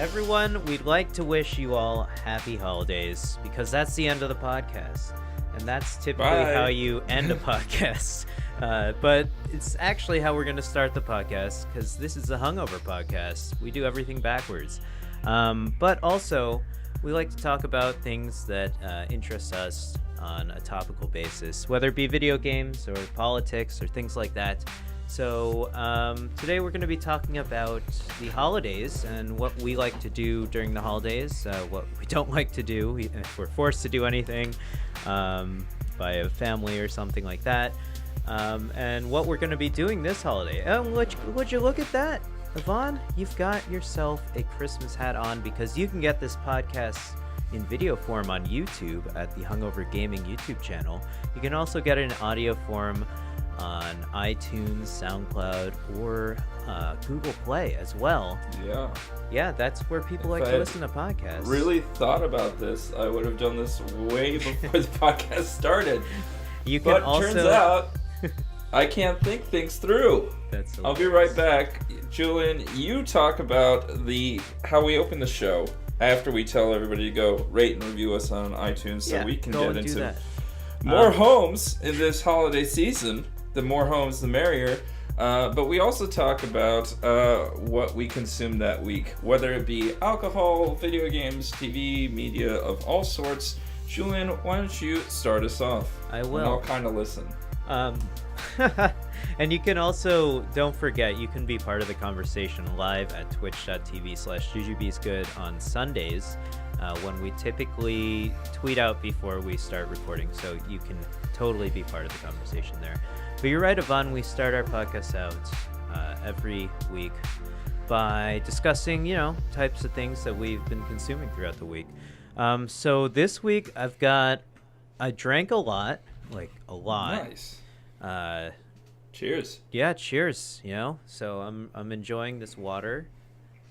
Everyone, we'd like to wish you all happy holidays because that's the end of the podcast. And that's typically how you end a podcast. But it's actually how we're going to start the podcast because this is a Hungover podcast. We do everything backwards. But also, we like to talk about things that interest us on a topical basis, whether it be video games or politics or things like that. So today we're going to be talking about the holidays and what we like to do during the holidays, what we don't like to do if we're forced to do anything by a family or something like that, and what we're going to be doing this holiday. Would you look at that, Ivan? You've got yourself a Christmas hat on because you can get this podcast in video form on YouTube at the Hungover Gaming YouTube channel. You can also get it in audio form on iTunes, SoundCloud, or Google Play as well. Yeah, that's where people like to listen to podcasts. Really thought about this, I would have done this way before the podcast started. Turns out I can't think things through. I'll be right back. Julien, you talk about how we open the show after we tell everybody to go rate and review us on iTunes so we can get into more homes in this holiday season. The more homes, the merrier. But we also talk about what we consume that week, whether it be alcohol, video games, TV, media of all sorts. Julien, why don't you start us off? I will. And I'll kind of listen. And you can also, don't forget, you can be part of the conversation live at twitch.tv/jujubesgood on Sundays when we typically tweet out before we start recording. So you can totally be part of the conversation there. But you're right, Ivan, we start our podcast out every week by discussing, types of things that we've been consuming throughout the week. So this week I drank a lot, like a lot. Nice. Cheers. Yeah, cheers, So I'm enjoying this water.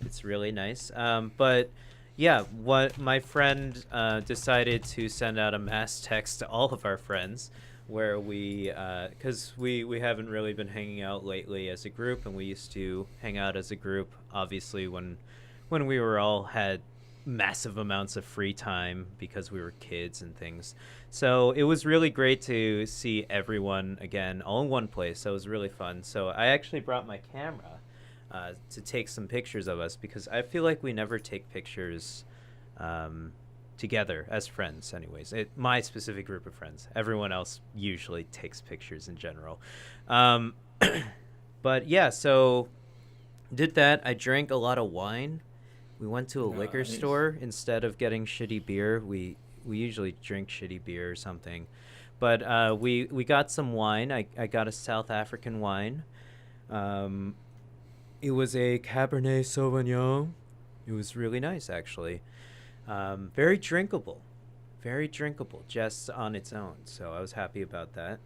It's really nice. But yeah, what my friend decided to send out a mass text to all of our friends where because we haven't really been hanging out lately as a group, and we used to hang out as a group, obviously, when we were all had massive amounts of free time because we were kids and things. So it was really great to see everyone again, all in one place. That was really fun. So I actually brought my camera to take some pictures of us because I feel like we never take pictures together as friends anyways. My specific group of friends. Everyone else usually takes pictures in general. But yeah, so did that. I drank a lot of wine. We went to a liquor store instead of getting shitty beer. We usually drink shitty beer or something. But we got some wine. I got a South African wine. It was a Cabernet Sauvignon. It was really nice, actually. Very drinkable just on its own. So I was happy about that.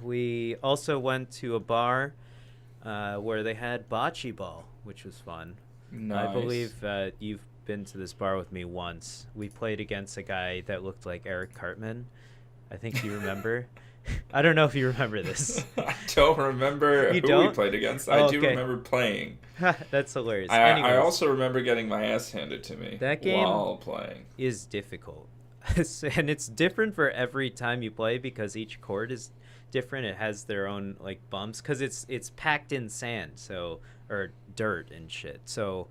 We also went to a bar where they had bocce ball, which was fun. Nice. I believe you've been to this bar with me once. We played against a guy that looked like Eric Cartman. I think you remember. I don't know if you remember this. I don't remember who we played against. I do remember playing. That's hilarious. I also remember getting my ass handed to me that game while playing. Is difficult. And it's different for every time you play because each court is different. It has their own bumps because it's packed in sand, or dirt and shit. So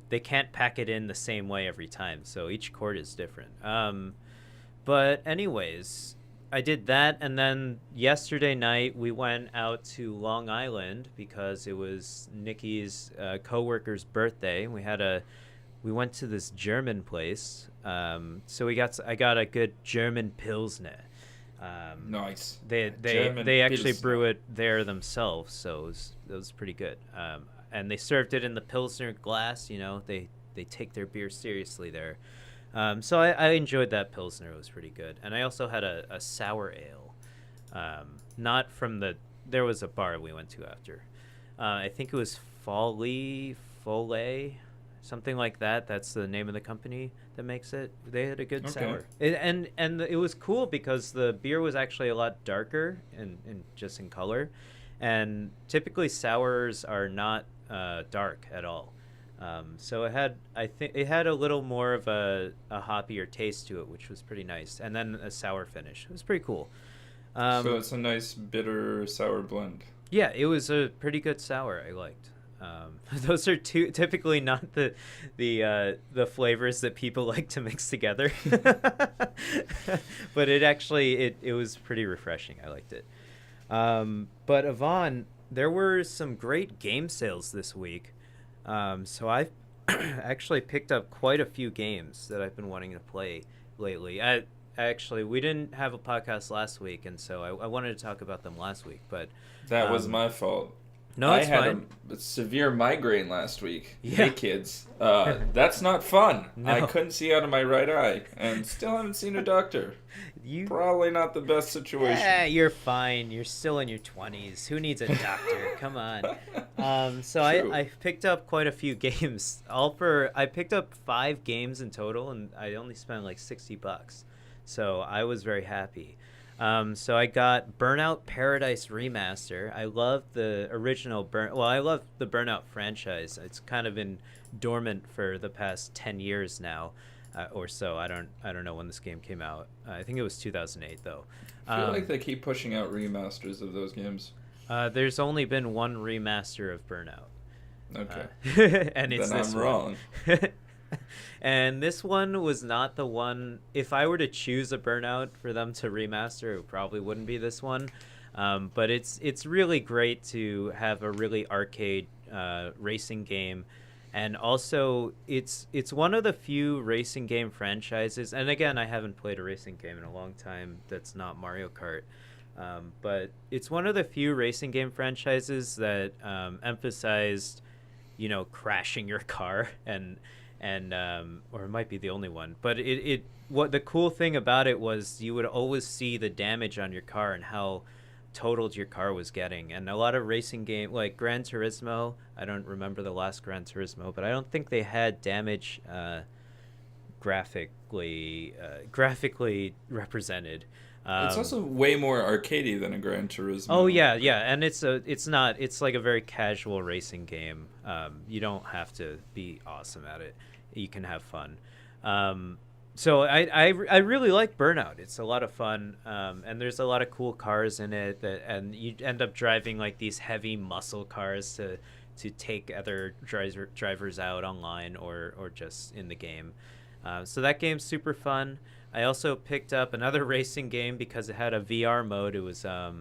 they can't pack it in the same way every time. So each court is different. But anyways, I did that, and then yesterday night we went out to Long Island because it was Nikki's coworker's birthday. We went to this German place. So I got a good German Pilsner. Nice. They actually brew it there themselves, so it was pretty good. And they served it in the Pilsner glass. They take their beer seriously there. So I enjoyed that Pilsner. It was pretty good. And I also had a sour ale. Not from there was a bar we went to after. I think it was Folly, something like that. That's the name of the company that makes it. They had a good sour. And it was cool because the beer was actually a lot darker and just in color. And typically sours are not dark at all. So it had a little more of a hoppier taste to it, which was pretty nice, and then a sour finish. It was pretty cool. So it's a nice bitter sour blend. Yeah, it was a pretty good sour. I liked. Those are typically not the flavors that people like to mix together, but it was pretty refreshing. I liked it. But Ivan, there were some great game sales this week. So I've actually picked up quite a few games that I've been wanting to play lately. We didn't have a podcast last week, and so I wanted to talk about them last week. But that was my fault. No, it's fine. I had a severe migraine last week. Yeah. Hey, kids. That's not fun. No. I couldn't see out of my right eye, and still haven't seen a doctor. Probably not the best situation. Yeah, you're fine. You're still in your 20s. Who needs a doctor? Come on. So I picked up quite a few games. I picked up 5 games in total, and I only spent like $60. So I was very happy. So I got Burnout Paradise Remaster. I love the original I love the Burnout franchise. It's kind of been dormant for the past 10 years now, or so. I don't know when this game came out. I think it was 2008 though. I feel like they keep pushing out remasters of those games. There's only been one remaster of Burnout. Okay. And it's then this I'm wrong. And this one was not the one. If I were to choose a Burnout for them to remaster, it probably wouldn't be this one. But it's really great to have a really arcade racing game, and also it's one of the few racing game franchises. And again, I haven't played a racing game in a long time that's not Mario Kart. But it's one of the few racing game franchises that emphasized, crashing your car and or it might be the only one, but what the cool thing about it was you would always see the damage on your car and how totaled your car was getting. And a lot of racing game like Gran Turismo, I don't remember the last Gran Turismo, but I don't think they had damage graphically represented. It's also way more arcadey than a Gran Turismo. Oh yeah, and it's like a very casual racing game. You don't have to be awesome at it. You can have fun. So I really like Burnout. It's a lot of fun, and there's a lot of cool cars in it. And you end up driving like these heavy muscle cars to take other drivers out online or just in the game. So that game's super fun. I also picked up another racing game because it had a VR mode. It was a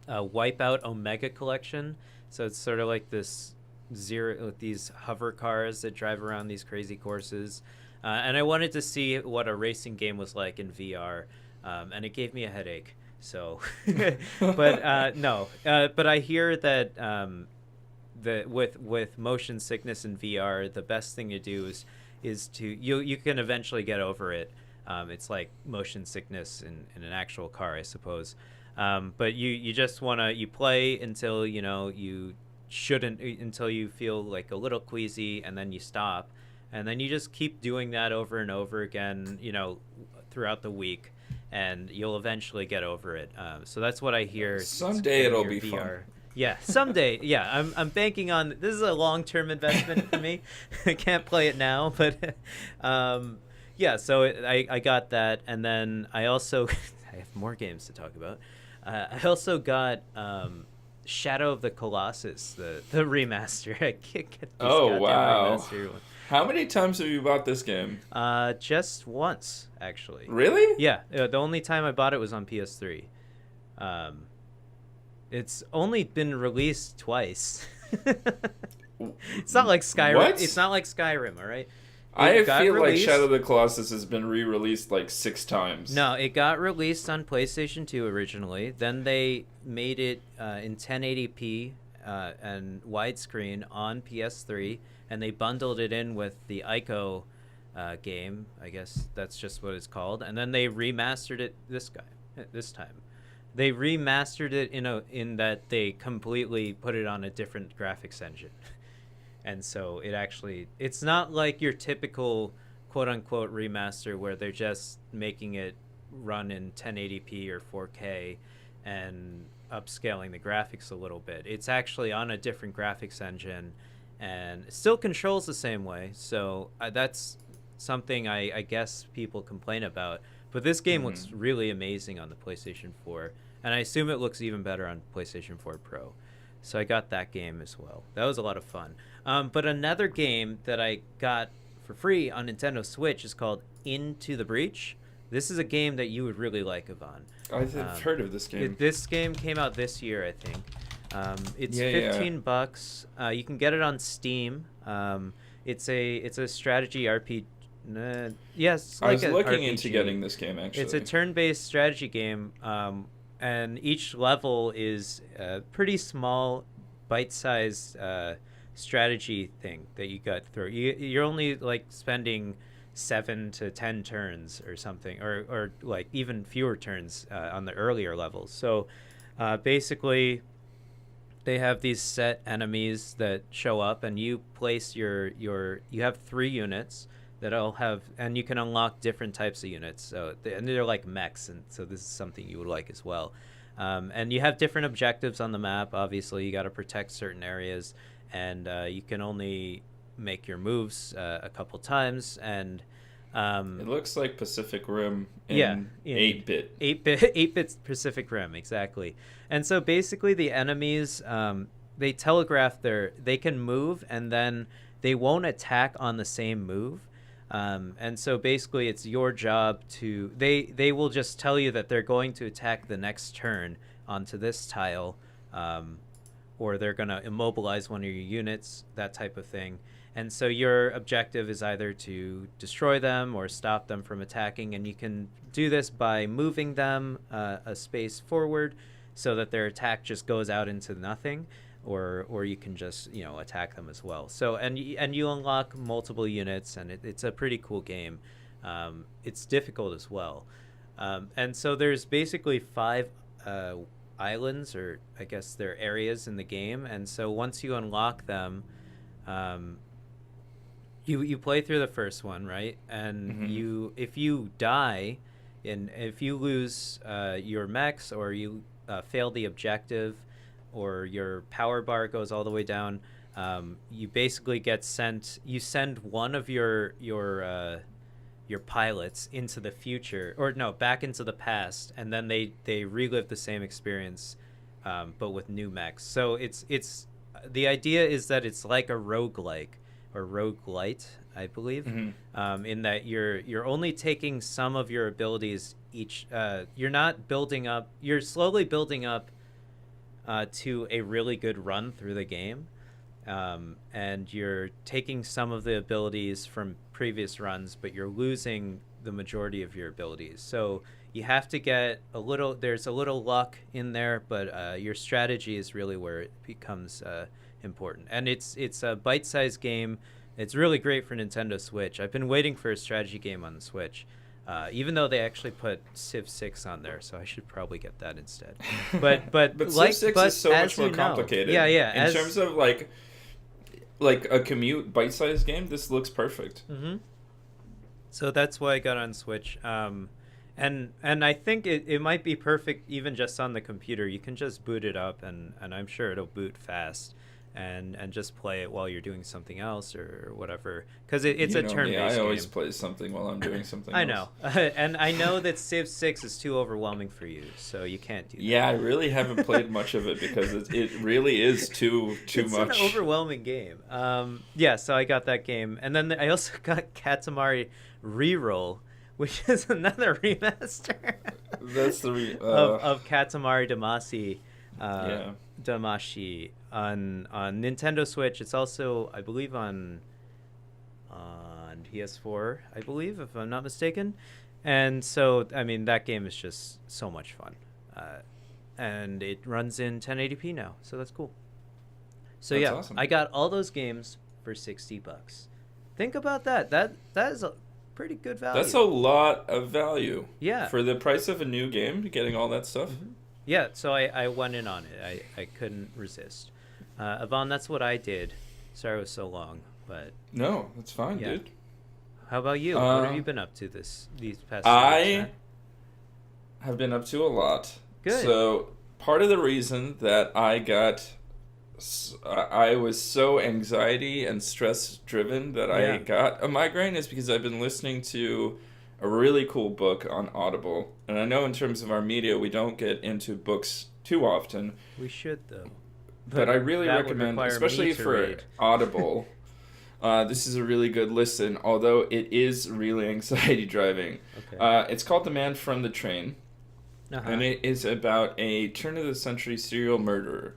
Wipeout Omega Collection. So it's sort of like these hover cars that drive around these crazy courses. And I wanted to see what a racing game was like in VR, and it gave me a headache. So, but no. But I hear that with motion sickness in VR, the best thing to do is to you can eventually get over it. It's like motion sickness in an actual car, I suppose. But you just you play until until you feel like a little queasy, and then you stop, and then you just keep doing that over and over again, throughout the week, and you'll eventually get over it. So that's what I hear. Someday it'll be VR. Fun. Yeah, someday. Yeah, I'm banking on. This is a long-term investment for me. I can't play it now, but yeah. So I got that, and then I also I have more games to talk about. I also got Shadow of the Colossus, the remaster. I can't get this wow! Remaster one. How many times have you bought this game? Just once, actually. Really? Yeah. The only time I bought it was on PS3. It's only been released twice. It's not like Skyrim. What? It's not like Skyrim, all right? I feel like Shadow of the Colossus has been re-released like 6 times. No, it got released on PlayStation 2 originally. Then they made it in 1080p and widescreen on PS3, and they bundled it in with the Ico game. I guess that's just what it's called. And then they remastered it this time. They remastered it in that they completely put it on a different graphics engine. And so it's not like your typical quote-unquote remaster where they're just making it run in 1080p or 4K and upscaling the graphics a little bit. It's actually on a different graphics engine, and it still controls the same way. So that's something I guess people complain about. But this game looks really amazing on the PlayStation 4, and I assume it looks even better on PlayStation 4 Pro. So I got that game as well. That was a lot of fun. But another game that I got for free on Nintendo Switch is called Into the Breach. This is a game that you would really like, Ivan. I've heard of this game. This game came out this year, I think. It's $15. You can get it on Steam. It's a strategy RPG. Yes, I was looking into getting this game, actually. It's a turn-based strategy game, and each level is a pretty small, bite-sized strategy thing that you got through. You're only like spending 7 to 10 turns or something, or like even fewer turns on the earlier levels. So basically, they have these set enemies that show up, and you place you have 3 units that all have, and you can unlock different types of units. So and they're like mechs, and so this is something you would like as well. And you have different objectives on the map. Obviously, you got to protect certain areas, and you can only make your moves a couple times. And it looks like Pacific Rim in 8-bit. 8-bit Pacific Rim, exactly. And so basically, the enemies they telegraph they can move, and then they won't attack on the same move. And so basically it's your job to they will just tell you that they're going to attack the next turn onto this tile, or they're going to immobilize one of your units, that type of thing. And so your objective is either to destroy them or stop them from attacking, and you can do this by moving them a space forward so that their attack just goes out into nothing. Or you can just attack them as well. So and you unlock multiple units, and it's a pretty cool game. It's difficult as well, and so there's basically 5 islands, or I guess they're areas in the game. And so once you unlock them, you play through the first one, right? And if you die, and if you lose your mechs, or you fail the objective, or your power bar goes all the way down, you basically you send one of your pilots into the future, or no, back into the past, and then they relive the same experience, but with new mechs. So it's the idea is that it's like a roguelike or roguelite, I believe, in that you're only taking some of your abilities each. You're not building up. You're slowly building up to a really good run through the game, and you're taking some of the abilities from previous runs, but you're losing the majority of your abilities. So you have to get there's a little luck in there, but your strategy is really where it becomes important. And it's a bite-sized game. It's really great for Nintendo Switch. I've been waiting for a strategy game on the Switch. Even though they actually put Civ 6 on there, so I should probably get that instead. But Civ 6 is so much more complicated. Yeah. In terms of like a commute bite-sized game, this looks perfect. So that's why I got on Switch. And I think it might be perfect even just on the computer. You can just boot it up, and I'm sure it'll boot fast. And just play it while you're doing something else or whatever, because it's a turn-based game. I always game. Play something while I'm doing something I else. know. And I know that Civ 6 is too overwhelming for you, so you can't do that. Yeah, I really haven't played much of it because it really is too much. It's an overwhelming game. So I got that game, and then I also got Katamari Reroll, which is another remaster. That's the of Katamari Damacy. Damacy on Nintendo Switch. It's also, I believe, on PS4, I believe, if I'm not mistaken. And so, I mean, that game is just so much fun. And it runs in 1080p now, so that's cool. So that's awesome. I got all those games for $60. Think about that. That is a pretty good value. That's a lot of value. Yeah. For the price of a new game, getting all that stuff. Yeah, so I went in on it. I couldn't resist. Ivan, that's what I did. Sorry it was so long, but... No, that's fine, dude. How about you? What have you been up to these past 2 weeks? I have been up to a lot. Good. So, part of the reason that I got I was so anxiety and stress driven that I got a migraine is because I've been listening to a really cool book on Audible. And I know in terms of our media, we don't get into books too often. We should, though. But I really recommend, especially for Audible, this is a really good listen, although it is really anxiety driving. Okay. It's called The Man from the Train. And it is about a turn-of-the-century serial murderer.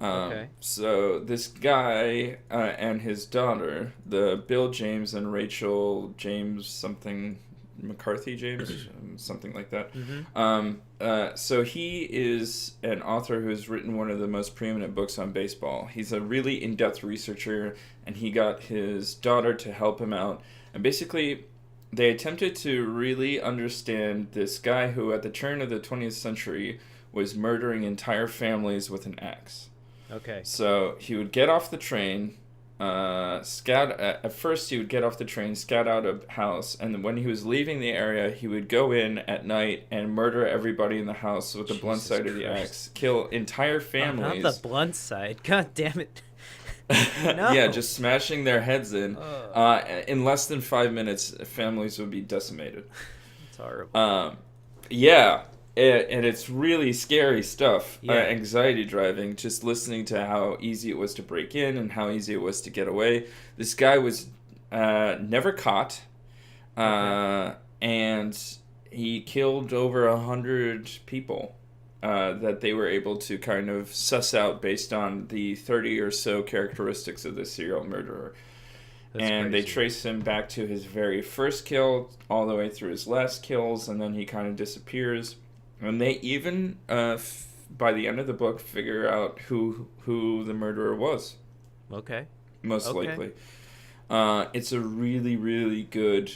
Okay. So this guy and his daughter, the Bill James and Rachel James something, McCarthy James, something like that. Mm-hmm. So he is an author who has written one of the most preeminent books on baseball. He's a really in-depth researcher, and he got his daughter to help him out. And basically, they attempted to really understand this guy who, at the turn of the 20th century, was murdering entire families with an axe. Okay. So he would get off the train, scout. At first, he would get off the train, scout out a house, and then when he was leaving the area, he would go in at night and murder everybody in the house with the blunt side of the axe, kill entire families. Not the blunt side. God damn it. No. Yeah, just smashing their heads in. In less than 5 minutes, families would be decimated. It's horrible. Yeah. And it's really scary stuff, anxiety driving, just listening to how easy it was to break in and how easy it was to get away. This guy was never caught, and he killed over 100 people that they were able to kind of suss out based on the 30 or so characteristics of the serial murderer. That's crazy. They trace him back to his very first kill, all the way through his last kills, and then he kind of disappears. And they even, by the end of the book, figure out who the murderer was. Okay. Most likely. It's a really, really good,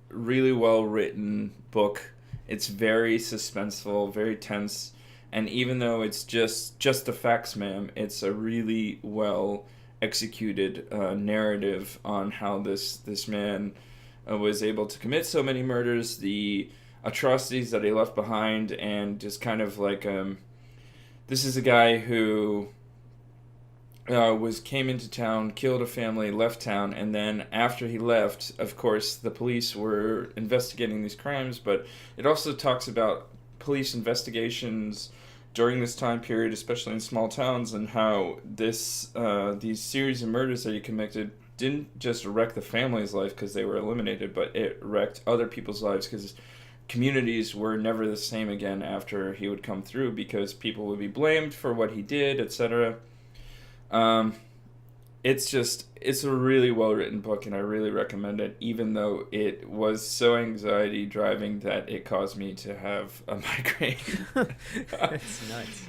really well-written book. It's very suspenseful, very tense. And even though it's just the facts, ma'am, it's a really well-executed narrative on how this man was able to commit so many murders, the atrocities that he left behind, and just kind of like this is a guy who came into town, killed a family, left town, and then after he left, of course, the police were investigating these crimes, but it also talks about police investigations during this time period, especially in small towns, and how these series of murders that he committed didn't just wreck the family's life because they were eliminated, but it wrecked other people's lives because communities were never the same again after he would come through because people would be blamed for what he did, etc. It's a really well-written book, and I really recommend it, even though it was so anxiety-driving that it caused me to have a migraine. That's nice.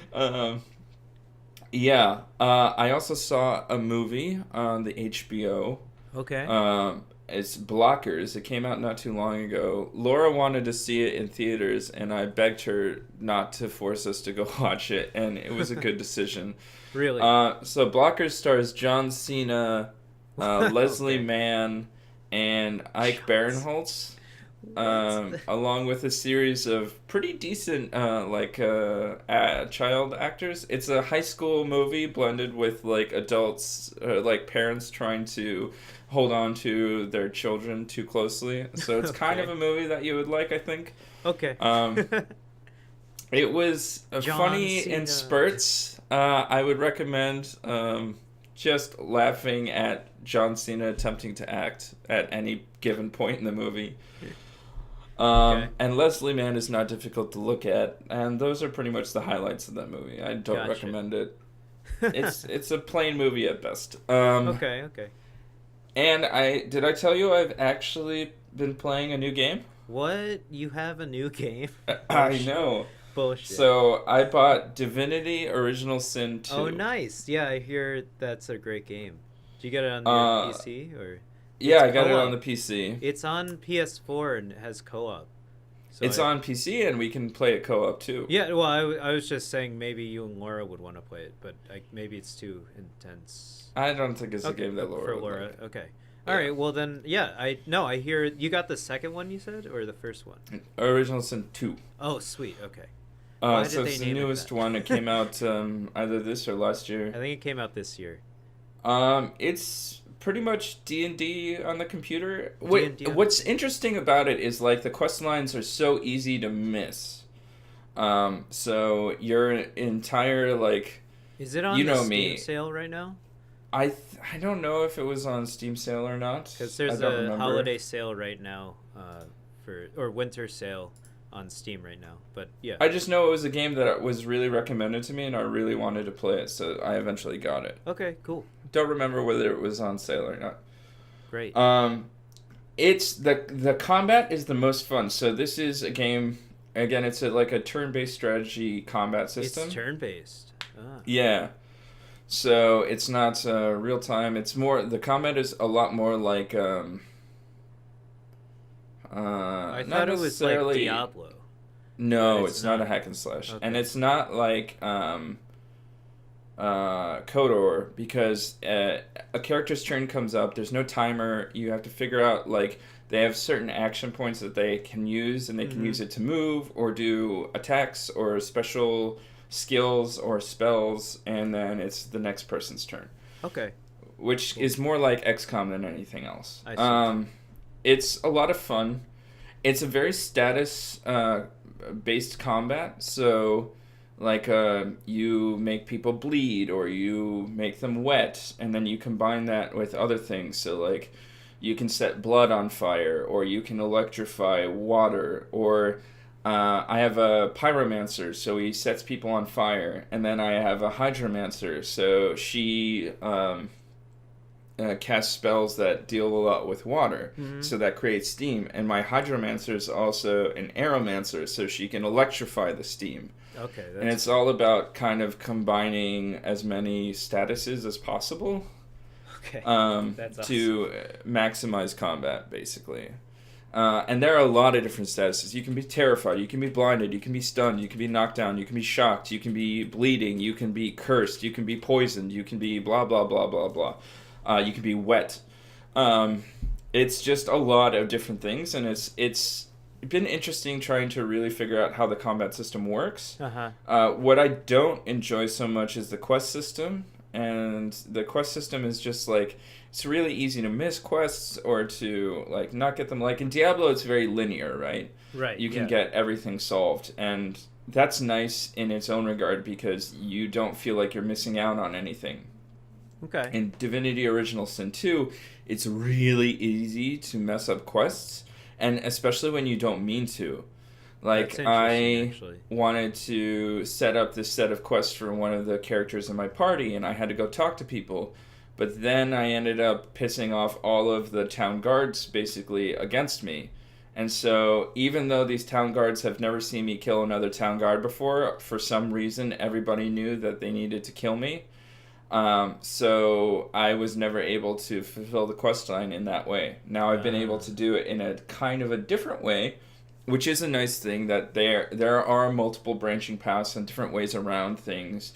I also saw a movie on the HBO. Okay. It's Blockers. It came out not too long ago. Laura wanted to see it in theaters, and I begged her not to force us to go watch it, and it was a good decision. Really? So Blockers stars John Cena, Leslie Mann, and Ike Barinholtz, along with a series of pretty decent child actors. It's a high school movie blended with like adults, like parents trying to hold on to their children too closely. So it's kind of a movie that you would like, I think. Okay. It was funny Cena. in spurts. I would recommend just laughing at John Cena attempting to act at any given point in the movie. And Leslie Mann is not difficult to look at, and those are pretty much the highlights of that movie. I don't recommend it. It's a plain movie at best. Okay. And did I tell you I've actually been playing a new game? What? You have a new game? I know. Bullshit. So I bought Divinity Original Sin 2. Oh, nice. Yeah, I hear that's a great game. Did you get it on your PC or? Yeah, I got it on the PC. It's on PS4 and it has co-op. So it's on PC and we can play it co-op too. Yeah, well, I was just saying maybe you and Laura would want to play it, but maybe it's too intense. I don't think it's a game that Laura would like. Okay. All right, well then, yeah, I hear you got the second one you said, or the first one? Original Sin 2. Oh, sweet, okay. Why So did it's they the name newest it that? one. It came out either this or last year. I think it came out this year. It's pretty much D&D on the computer. D&D on What's interesting about it is like the quest lines are so easy to miss. So your entire like, is it on you the know Steam me. sale right now? I don't know if it was on Steam sale or not. Because there's I don't a remember. holiday sale right now, or winter sale on Steam right now. But yeah, I just know it was a game that was really recommended to me, and I really wanted to play it, so I eventually got it. okay, cool, Don't remember whether it was on sale or not. great. It's the combat is the most fun. So this is a game. Again, it's like a turn-based strategy combat system. It's turn-based. Ah. Yeah. So it's not real time. It's more, the combat is a lot more like I thought it was like Diablo. No, it's not a hack and slash. Okay. And it's not like KOTOR, because a character's turn comes up, there's no timer, you have to figure out, like, they have certain action points that they can use, and they can use it to move or do attacks or special skills or spells, and then it's the next person's turn. Okay. Which is more like XCOM than anything else. I see. It's a lot of fun. It's a very status based combat, so like you make people bleed or you make them wet, and then you combine that with other things. So like you can set blood on fire, or you can electrify water, or I have a pyromancer, so he sets people on fire, and then I have a hydromancer, so she casts spells that deal a lot with water, so that creates steam. And my hydromancer is also an aeromancer, so she can electrify the steam. Okay. And it's all about kind of combining as many statuses as possible. Okay. That's awesome. To maximize combat, basically. And there are a lot of different statuses. You can be terrified, you can be blinded, you can be stunned, you can be knocked down, you can be shocked, you can be bleeding, you can be cursed, you can be poisoned, you can be blah, blah, blah, blah, blah. You can be wet. It's just a lot of different things, and it's been interesting trying to really figure out how the combat system works. What I don't enjoy so much is the quest system. And the quest system is just like, it's really easy to miss quests or to like not get them. Like in Diablo, it's very linear, right? Right. You can get everything solved, and that's nice in its own regard because you don't feel like you're missing out on anything. Okay. In Divinity Original Sin 2, it's really easy to mess up quests, and especially when you don't mean to. Like, I wanted to set up this set of quests for one of the characters in my party, and I had to go talk to people. But then I ended up pissing off all of the town guards, basically, against me. And so, even though these town guards have never seen me kill another town guard before, for some reason, everybody knew that they needed to kill me. So, I was never able to fulfill the quest line in that way. Now, I've been able to do it in a kind of a different way, which is a nice thing, that there are multiple branching paths and different ways around things.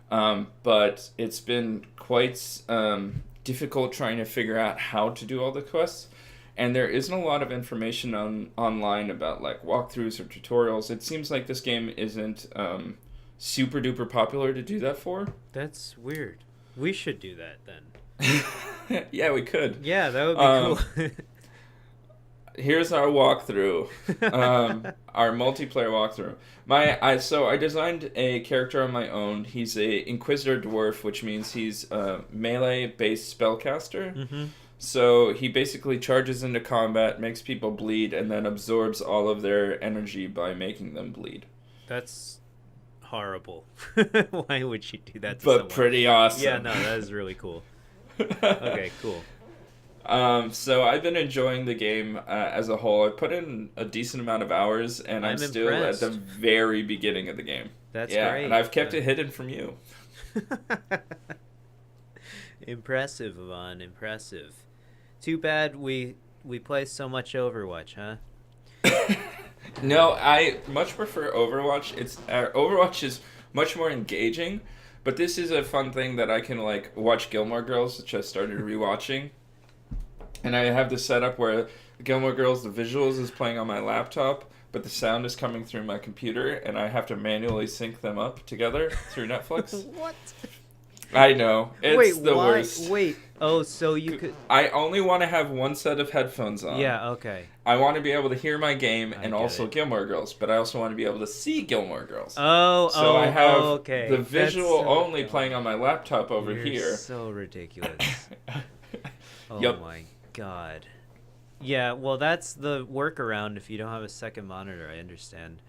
But it's been quite difficult trying to figure out how to do all the quests. And there isn't a lot of information online about like walkthroughs or tutorials. It seems like this game isn't super duper popular to do that for. That's weird. We should do that then. Yeah, we could. Yeah, that would be cool. Here's our walkthrough, our multiplayer walkthrough. So I designed a character on my own. He's a Inquisitor Dwarf, which means he's a melee-based spellcaster. So he basically charges into combat, makes people bleed, and then absorbs all of their energy by making them bleed. That's horrible. Why would she do that to someone? But pretty awesome. Yeah, no, that is really cool. Okay, cool. So I've been enjoying the game as a whole. I put in a decent amount of hours, and I'm still impressed. At the very beginning of the game. That's great. And I've kept it hidden from you. Impressive, Ivan. Impressive. Too bad we play so much Overwatch, huh? No, I much prefer Overwatch. Overwatch is much more engaging, but this is a fun thing that I can like watch Gilmore Girls, which I started rewatching. And I have this setup where Gilmore Girls, the visuals is playing on my laptop, but the sound is coming through my computer, and I have to manually sync them up together through Netflix. What? I know. It's the worst. Wait. Oh, so you could... I only want to have one set of headphones on. Yeah, okay. I want to be able to hear my game and also Gilmore Girls, but I also want to be able to see Gilmore Girls. So I have the visual only playing on my laptop over here. So ridiculous. Oh my god. Yeah, well, that's the workaround if you don't have a second monitor. I understand.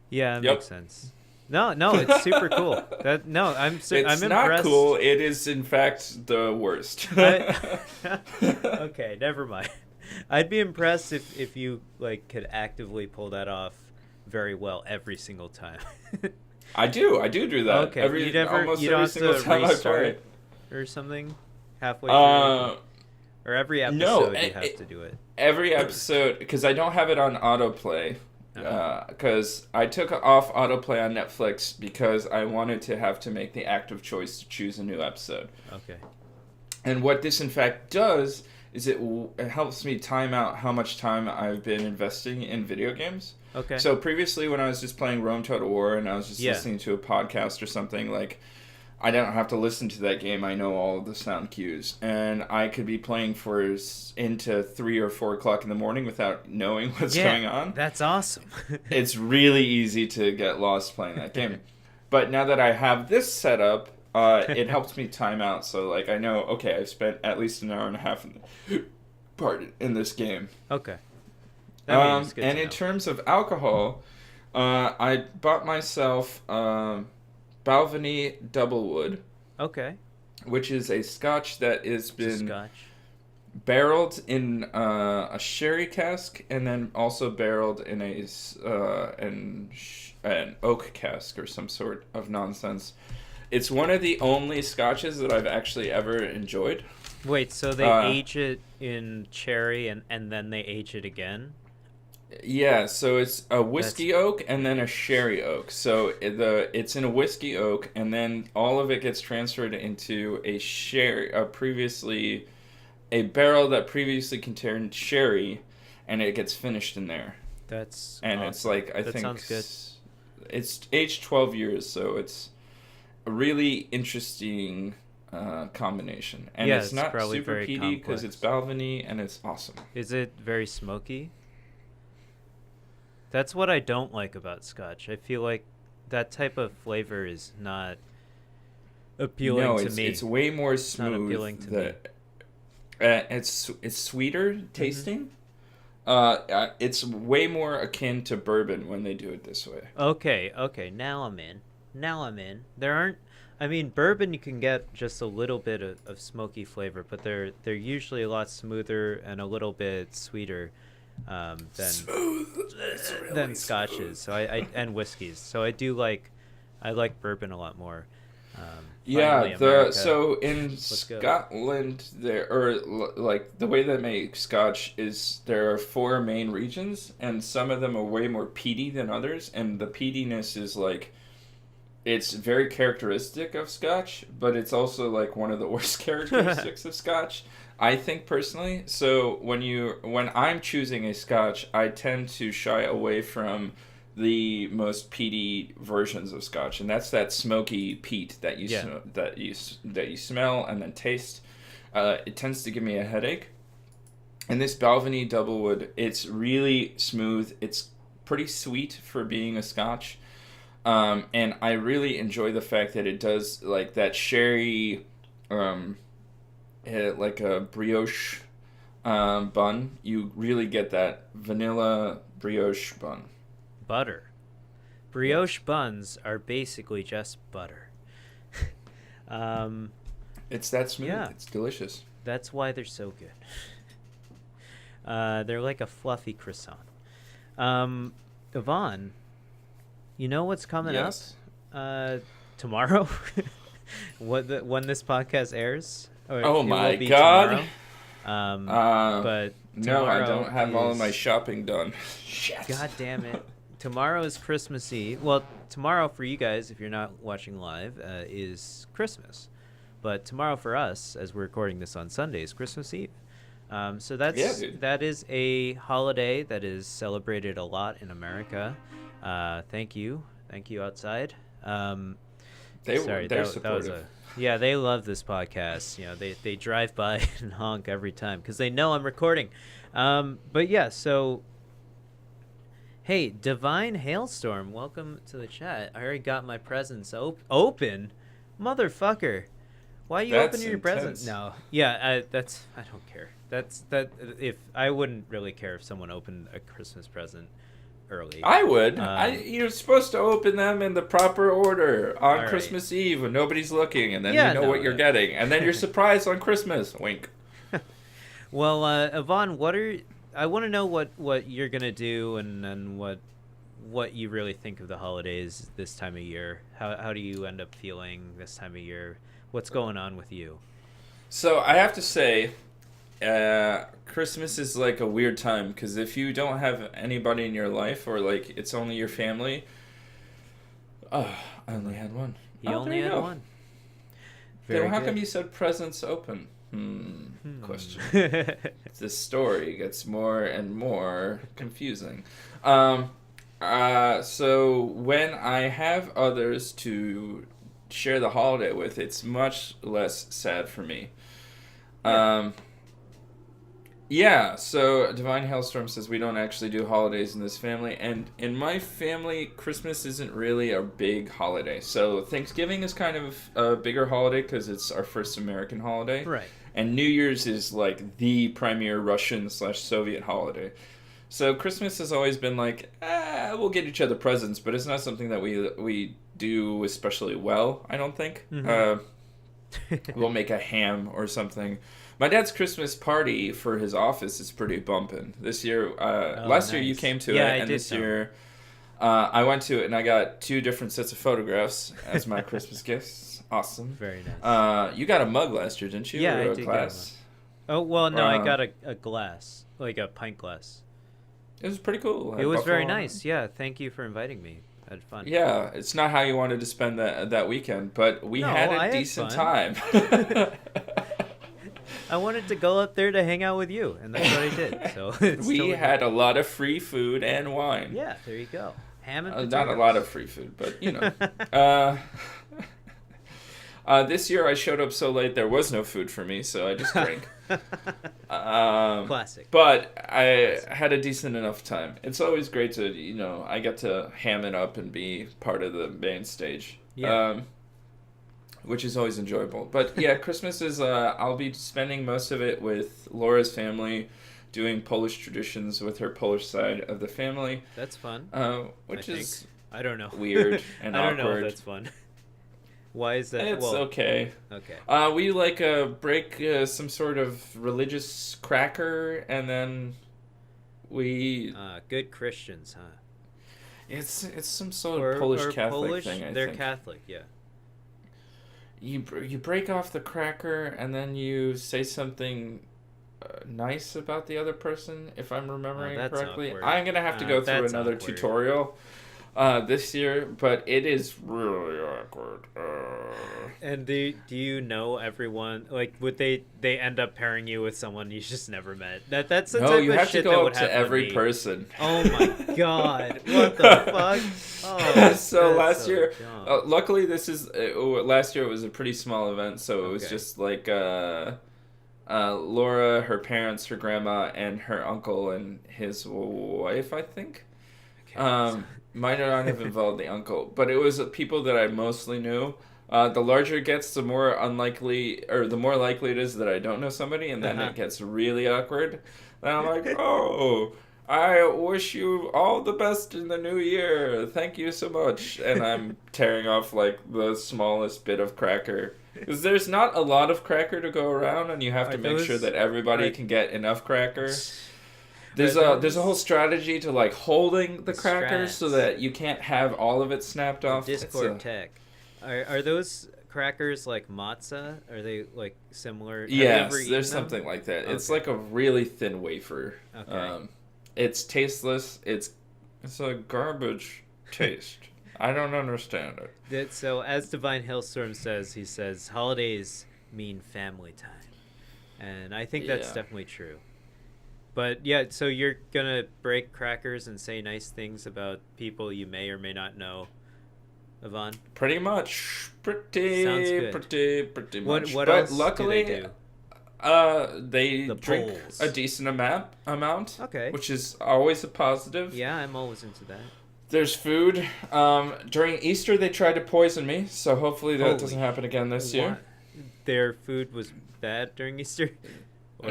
Yeah, that makes sense. No, it's super cool. I'm it's impressed. Not cool. It is, in fact, the worst. Okay, never mind. I'd be impressed if you like could actively pull that off very well every single time. I do that. Okay, almost you don't every single have to time I restart or something halfway through. Or every episode you have to do it. Every episode, because I don't have it on autoplay. Because I took off autoplay on Netflix because I wanted to have to make the active choice to choose a new episode. Okay. And what this in fact does is it helps me time out how much time I've been investing in video games. Okay. So previously when I was just playing Rome Total War and I was just listening to a podcast or something, like I don't have to listen to that game. I know all of the sound cues. And I could be playing for into 3 or 4 o'clock in the morning without knowing what's going on. That's awesome. It's really easy to get lost playing that game. But now that I have this set up, it helps me time out. So, like, I know, okay, I've spent at least an hour and a half in this game. Okay. And in terms of alcohol, I bought myself... Balvenie Doublewood. Okay. Which is a scotch that has been barreled in a sherry cask and then also barreled in an oak cask or some sort of nonsense. It's one of the only scotches that I've actually ever enjoyed. Wait, so they age it in cherry and then they age it again? Yeah, so it's a whiskey oak and then a sherry oak. So it's in a whiskey oak, and then all of it gets transferred into a barrel that previously contained sherry, and it gets finished in there. It's like I think sounds good. It's aged 12 years, so it's a really interesting combination, and it's not super peaty because it's Balvenie and it's awesome. Is it very smoky? That's what I don't like about scotch. I feel like that type of flavor is not appealing to me. It's way more smooth. Not appealing to me. It's sweeter tasting. Mm-hmm. It's way more akin to bourbon when they do it this way. Okay. Now I'm in. Bourbon you can get just a little bit of smoky flavor, but they're usually a lot smoother and a little bit sweeter. Than scotches, so I and whiskeys. So I like bourbon a lot more. So in Scotland like the way they make scotch is there are 4 main regions, and some of them are way more peaty than others, and the peatiness is like it's very characteristic of scotch, but it's also like one of the worst characteristics of scotch, I think personally. So when I'm choosing a scotch, I tend to shy away from the most peaty versions of scotch, and that's that smoky peat that you smell and then taste. It tends to give me a headache. And this Balvenie Doublewood, it's really smooth. It's pretty sweet for being a scotch, and I really enjoy the fact that it does like that sherry. Like a brioche bun, you really get that vanilla brioche bun. Butter. Brioche buns are basically just butter. It's that smooth. Yeah. It's delicious. That's why they're so good. They're like a fluffy croissant. Yvonne, you know what's coming up tomorrow? When this podcast airs? Oh my god! But no, I don't have all of my shopping done. Shit. God damn it! Tomorrow is Christmas Eve. Well, tomorrow for you guys, if you're not watching live, is Christmas. But tomorrow for us, as we're recording this on Sunday, is Christmas Eve. So that is a holiday that is celebrated a lot in America. Thank you outside. They're supportive. Yeah, they love this podcast. You know, they drive by and honk every time because they know I'm recording. But yeah, so hey, Divine Hailstorm, welcome to the chat. I already got my presents open, motherfucker. Why are you opening your presents? No, yeah, I don't care. If I wouldn't really care if someone opened a Christmas present early. I would. You're supposed to open them in the proper order on Christmas Eve when nobody's looking, and then you know what you're getting, and then you're surprised on Christmas. Wink. Well, Ivan, I want to know what you're gonna do, and what you really think of the holidays this time of year. How do you end up feeling this time of year? What's going on with you? So I have to say, Christmas is like a weird time because if you don't have anybody in your life or like it's only your family. Oh, I only had one. You only had one. Then how come you said presents open? Question. This story gets more and more confusing. So when I have others to share the holiday with, it's much less sad for me. So Divine Hailstorm says we don't actually do holidays in this family, and in my family, Christmas isn't really a big holiday. So Thanksgiving is kind of a bigger holiday because it's our first American holiday. Right. And New Year's is like the premier Russian/Soviet holiday. So Christmas has always been like, we'll get each other presents, but it's not something that we do especially well, I don't think. Mm-hmm. We'll make a ham or something. My dad's Christmas party for his office is pretty bumping. This year, last year you came to it, and this year I went to it, and I got 2 different sets of photographs as my Christmas gifts. Awesome. Very nice. You got a mug last year, didn't you? Yeah, or I did glass? Get a mug. Oh, well, no, I got a glass, like a pint glass. It was pretty cool. It was very nice. Yeah, thank you for inviting me. I had fun. Yeah, it's not how you wanted to spend that weekend, but we had a decent time. I wanted to go up there to hang out with you, and that's what I did. So we had a lot of free food and wine. Yeah, there you go. Ham and potatoes. Not a lot of free food, but you know. This year I showed up so late there was no food for me, so I just drank. Classic. But I had a decent enough time. It's always great to, I get to ham it up and be part of the main stage. Yeah. Which is always enjoyable. But yeah, Christmas is, I'll be spending most of it with Laura's family, doing Polish traditions with her Polish side of the family. That's fun. Which is I don't know. Weird and I awkward. don't know if that's fun. Why is that? It's okay. Okay. We break some sort of religious cracker, and then we. Good Christians, huh? It's some sort of Polish Catholic thing. I think they're Catholic, yeah. You break off the cracker, and then you say something nice about the other person, if I'm remembering correctly. Awkward. I'm gonna have to go through another tutorial. This year, but it is really awkward. And do you know everyone? Like, would they end up pairing you with someone you just never met? That's the type you of have shit to that go would up to every person. Oh my god! What the fuck? Oh, so last year, luckily this is last year. It was a pretty small event, so it was just like Laura, her parents, her grandma, and her uncle and his wife, I think. Might not have involved the uncle, but it was people that I mostly knew. The larger it gets, the more unlikely, or the more likely it is that I don't know somebody, and then it gets really awkward. And I'm like, oh, I wish you all the best in the new year. Thank you so much. And I'm tearing off like the smallest bit of cracker. Because there's not a lot of cracker to go around, and you have to make sure that everybody can get enough cracker. There's a whole strategy to like holding the crackers so that you can't have all of it snapped off. Discord tech. Are those crackers like matzah? Are they like similar? Yes, there's something like that. Okay. It's like a really thin wafer. Okay. It's tasteless. It's a garbage taste. I don't understand it. So as Divine Hailstorm says, he says holidays mean family time. And I think that's definitely true. But yeah, so you're gonna break crackers and say nice things about people you may or may not know, Ivan? Pretty much. Sounds good. Pretty much. What but else luckily, do they do? They drink polls. a decent amount. Okay. Which is always a positive. Yeah, I'm always into that. There's food. During Easter, they tried to poison me, so hopefully that doesn't happen again this year. Their food was bad during Easter?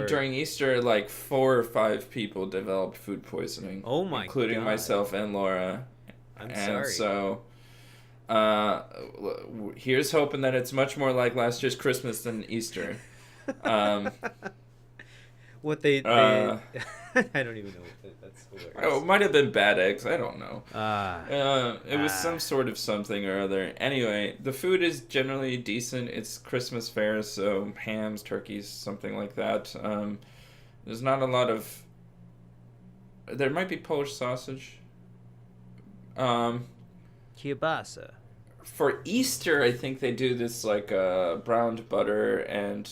During Easter, like 4 or 5 people developed food poisoning. Oh my god. Including myself and Laura. I'm sorry. So, here's hoping that it's much more like last year's Christmas than Easter. What they I don't even know what that's hilarious. Oh, it might have been bad eggs. I don't know. It was some sort of something or other. Anyway, the food is generally decent. It's Christmas fare, so hams, turkeys, something like that. There's not a lot of... There might be Polish sausage. Kielbasa. For Easter, I think they do this like browned butter and...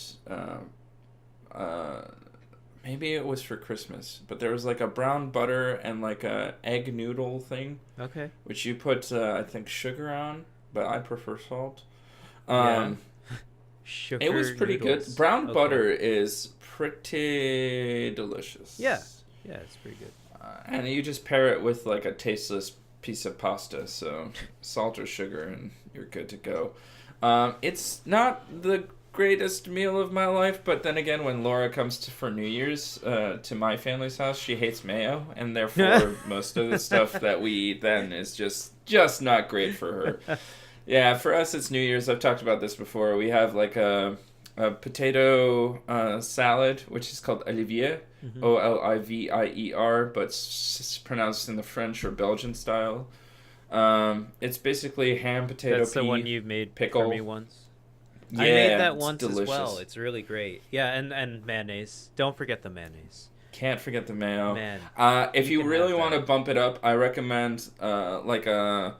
maybe it was for Christmas, but there was like a brown butter and like a egg noodle thing. Okay. Which you put, I think, sugar on, but I prefer salt. Sugar. It was pretty good. Brown butter is pretty delicious. Yeah. Yeah, it's pretty good. And you just pair it with like a tasteless piece of pasta, so salt or sugar, and you're good to go. It's not the greatest meal of my life, but then again, when Laura comes for New Year's to my family's house, she hates mayo, and therefore most of the stuff that we eat then is just not great for her. Yeah, for us it's New Year's. I've talked about this before. We have like a potato salad, which is called Olivier, Olivier, but it's pronounced in the French or Belgian style. It's basically ham, potato, That's pea, the one you made pickle. For me once. Yeah, I made that once delicious. as well. It's really great. Yeah, and mayonnaise. Don't forget the mayonnaise. Can't forget the mayo. Man, if you really want to bump it up, I recommend like a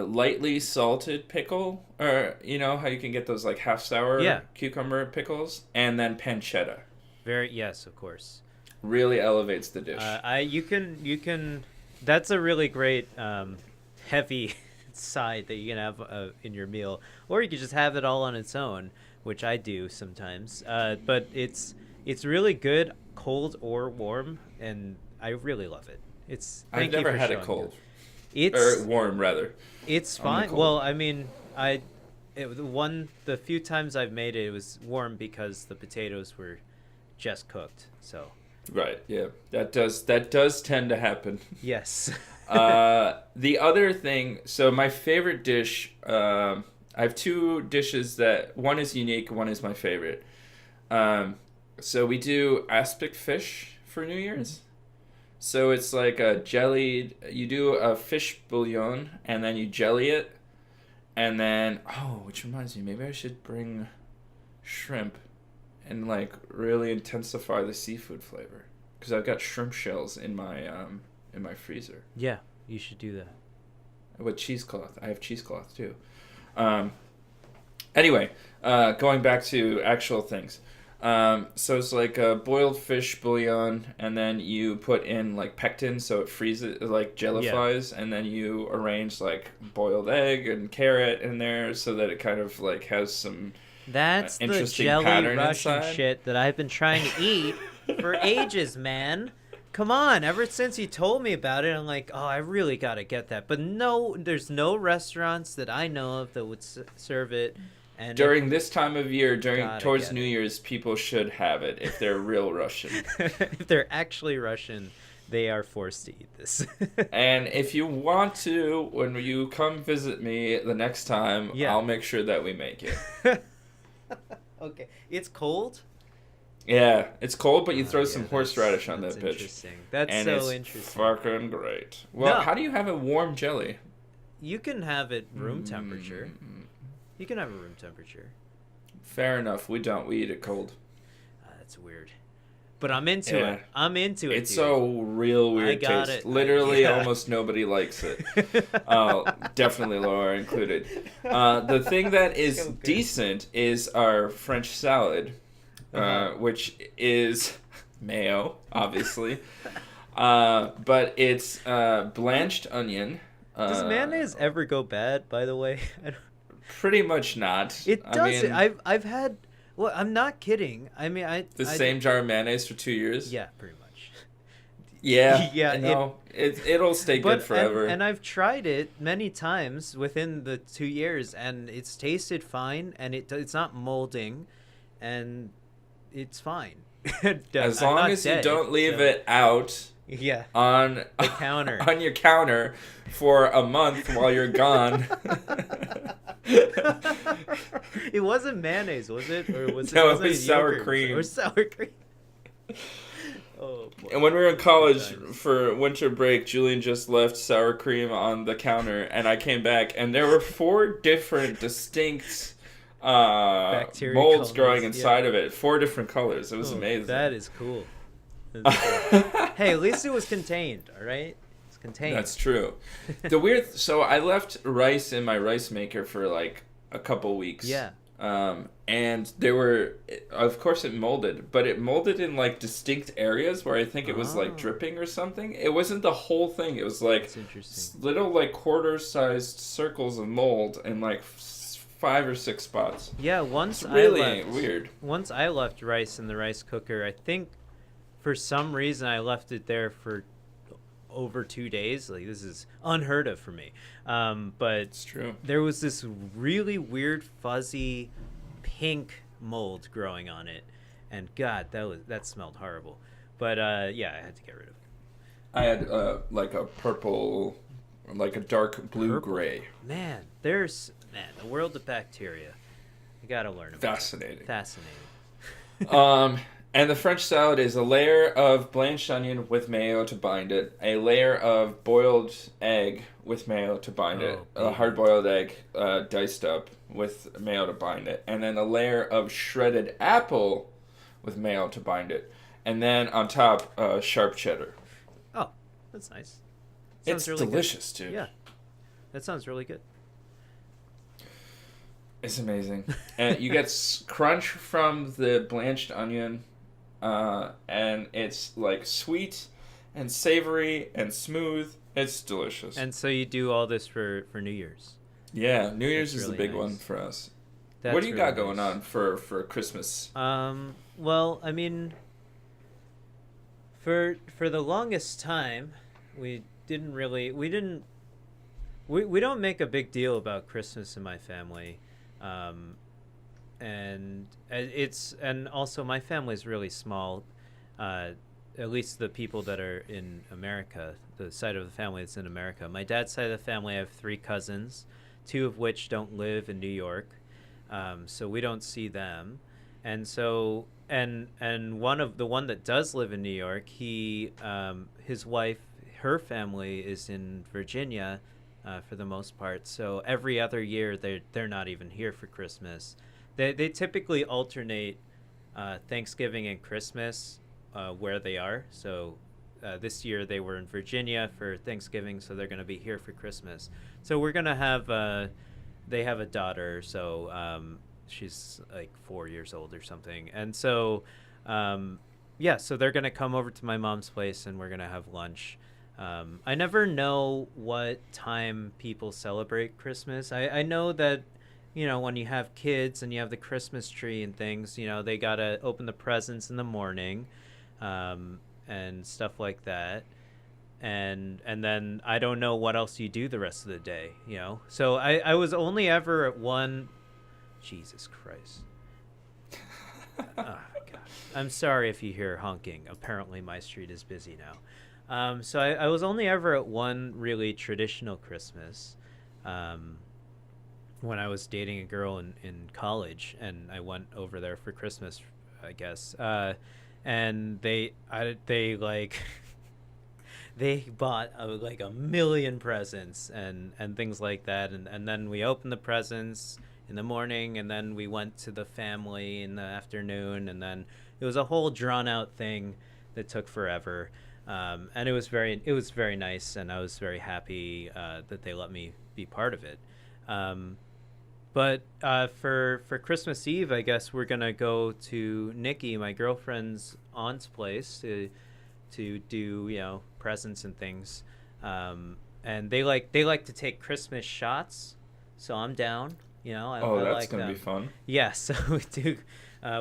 lightly salted pickle, or you know how you can get those like half sour cucumber pickles, and then pancetta. Yes, of course. Really elevates the dish. You can. That's a really great heavy side that you can have in your meal, or you could just have it all on its own, which I do sometimes. But it's really good, cold or warm, and I really love it. I've never had it cold. Or warm rather. It's fine. Well, I mean, the few times I've made it, it was warm because the potatoes were just cooked. So. Right. Yeah. That does tend to happen. Yes. The other thing, so my favorite dish, I have 2 dishes that one is unique, one is my favorite. So we do aspic fish for New Year's. So it's like a jellied, you do a fish bouillon and then you jelly it. And then, which reminds me, maybe I should bring shrimp and like really intensify the seafood flavor. Because I've got shrimp shells in my freezer. Yeah, you should do that. With cheesecloth. I have cheesecloth too. Anyway, going back to actual things. So it's like a boiled fish bouillon, and then you put in like pectin, so it freezes, like jellifies, and then you arrange like boiled egg and carrot in there, so that it kind of like has some That's interesting the jelly pattern Russian inside. shit that I've been trying to eat for ages, man. Come on, ever since you told me about it, I'm like, I really gotta get that. But no, there's no restaurants that I know of that would serve it. And during this time of year, towards New Year's, people should have it if they're real Russian. If they're actually Russian, they are forced to eat this. And if you want to, when you come visit me the next time, I'll make sure that we make it. Okay. It's cold? Yeah, it's cold, but you throw some horseradish on that bitch. Interesting. That's so interesting. It's fucking great. Well, how do you have a warm jelly? You can have it room temperature. You can have a room temperature. Fair enough. We don't. We eat it cold. That's weird. But I'm into it. I'm into it. It's dude. a real weird taste. It. Literally, almost nobody likes it. Definitely Laura included. The thing that is decent is our French salad, which is mayo, obviously. But it's blanched onion. Does mayonnaise ever go bad, by the way? Pretty much not. It doesn't. I've had... Well, I'm not kidding. I mean, same jar of mayonnaise for 2 years? Yeah, pretty much. Yeah. Yeah. No, it'll stay good forever. And I've tried it many times within the 2 years, and it's tasted fine, and it's not molding, and it's fine. As long as you don't leave it out... Yeah. On the counter. On your counter for a month while you're gone. It wasn't mayonnaise, was it? Or was no, it was sour cream. Or sour cream. Oh, boy. And when we were in college for winter break, Julien just left sour cream on the counter, and I came back, and there were 4 different distinct molds growing inside of it. 4 different colors. It was amazing. That is cool. Hey, at least it was contained, all right? It's contained. That's true. So I left rice in my rice maker for like a couple weeks. Yeah. And there were, of course it molded, but it molded in like distinct areas where I think it was like dripping or something. It wasn't the whole thing. It was like little like quarter-sized circles of mold in like 5 or 6 spots. Yeah, It's really weird. Once I left rice in the rice cooker, I think for some reason I left it there for over 2 days. Like, this is unheard of for me. But it's true. There was this really weird fuzzy pink mold growing on it, and God, that smelled horrible. But yeah, I had to get rid of it. I had like a purple, like a dark blue-gray. Man, the world of bacteria. You gotta learn about Fascinating. Fascinating. And the French salad is a layer of blanched onion with mayo to bind it, a layer of boiled egg with mayo to bind it, a hard-boiled egg diced up with mayo to bind it, and then a layer of shredded apple with mayo to bind it, and then on top, sharp cheddar. Oh, that's nice. It's really delicious, dude. Yeah, that sounds really good. It's amazing. And you get crunch from the blanched onion. And it's like sweet and savory and smooth. It's delicious. And so you do all this for New Year's? Yeah, New Year's is really the big one for us. What do you got going on for Christmas? Well, I mean, for the longest time, we don't make a big deal about Christmas in my family. And also my family's really small, at least the people that are in America, the side of the family that's in America. My dad's side of the family, I have 3 cousins, 2 of which don't live in New York, so we don't see them. And so and one that does live in New York, his wife, her family is in Virginia for the most part, so every other year they're not even here for Christmas. They typically alternate Thanksgiving and Christmas where they are. So this year they were in Virginia for Thanksgiving, so they're going to be here for Christmas. So we're going to have they have a daughter, so she's like 4 years old or something. And so, so they're going to come over to my mom's place, and we're going to have lunch. I never know what time people celebrate Christmas. I know that, when you have kids and you have the Christmas tree and things, they got to open the presents in the morning and stuff like that. And then I don't know what else you do the rest of the day, So I was only ever at one... Jesus Christ. Oh, my God. I'm sorry if you hear honking. Apparently my street is busy now. So I was only ever at one really traditional Christmas when I was dating a girl in college, and I went over there for Christmas, I guess. And they they bought like a million presents and things like that. And then we opened the presents in the morning, and then we went to the family in the afternoon, and then was a whole drawn out thing that took forever. And it was very nice, and I was very happy that they let me be part of it. But for Christmas Eve, I guess we're gonna go to Nikki, my girlfriend's aunt's place, to do presents and things. And they like to take Christmas shots, so I'm down. I that's like gonna them. Be fun. Yeah, so we do.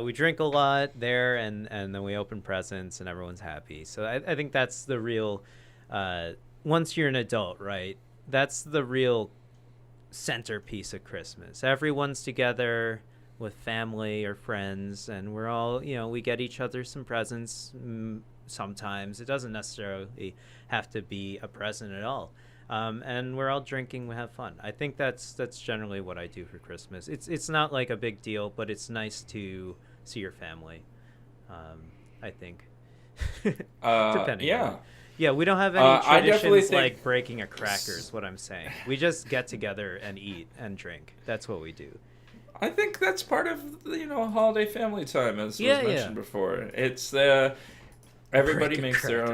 We drink a lot there, and then we open presents, and everyone's happy. So I think that's the real. Once you're an adult, right? That's the real centerpiece of Christmas. Everyone's together with family or friends, and we're all, we get each other some presents. Sometimes it doesn't necessarily have to be a present at all. And we're all drinking, we have fun. I think that's generally what I do for Christmas. It's not like a big deal, but it's nice to see your family. I think. Depending. Yeah. Yeah, we don't have any traditions think... like breaking a cracker is what I'm saying. We just get together and eat and drink. That's what we do. I think that's part of holiday family time, as was mentioned before. It's everybody makes their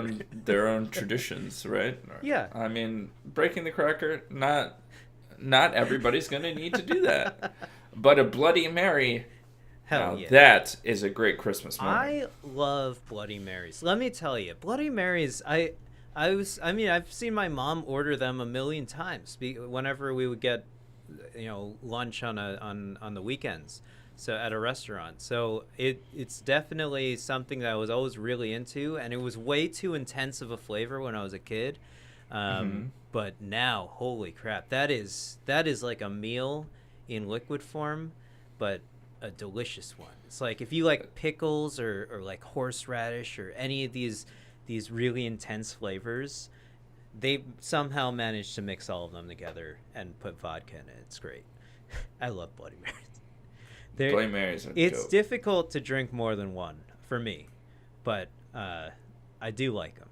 own traditions, right? Yeah. I mean, breaking the cracker, not everybody's going to need to do that. But a Bloody Mary, that is a great Christmas moment. I love Bloody Marys. Let me tell you, Bloody Marys, I've seen my mom order them a million times whenever we would get lunch on the weekends. So at a restaurant. So it's definitely something that I was always really into, and it was way too intense of a flavor when I was a kid. But now, holy crap, that is like a meal in liquid form, but a delicious one. It's like if you like pickles or like horseradish or any of these really intense flavors, they somehow managed to mix all of them together and put vodka in it. It's great. I love Bloody Marys. Bloody Marys are It's dope. difficult to drink more than one for me, but I do like them.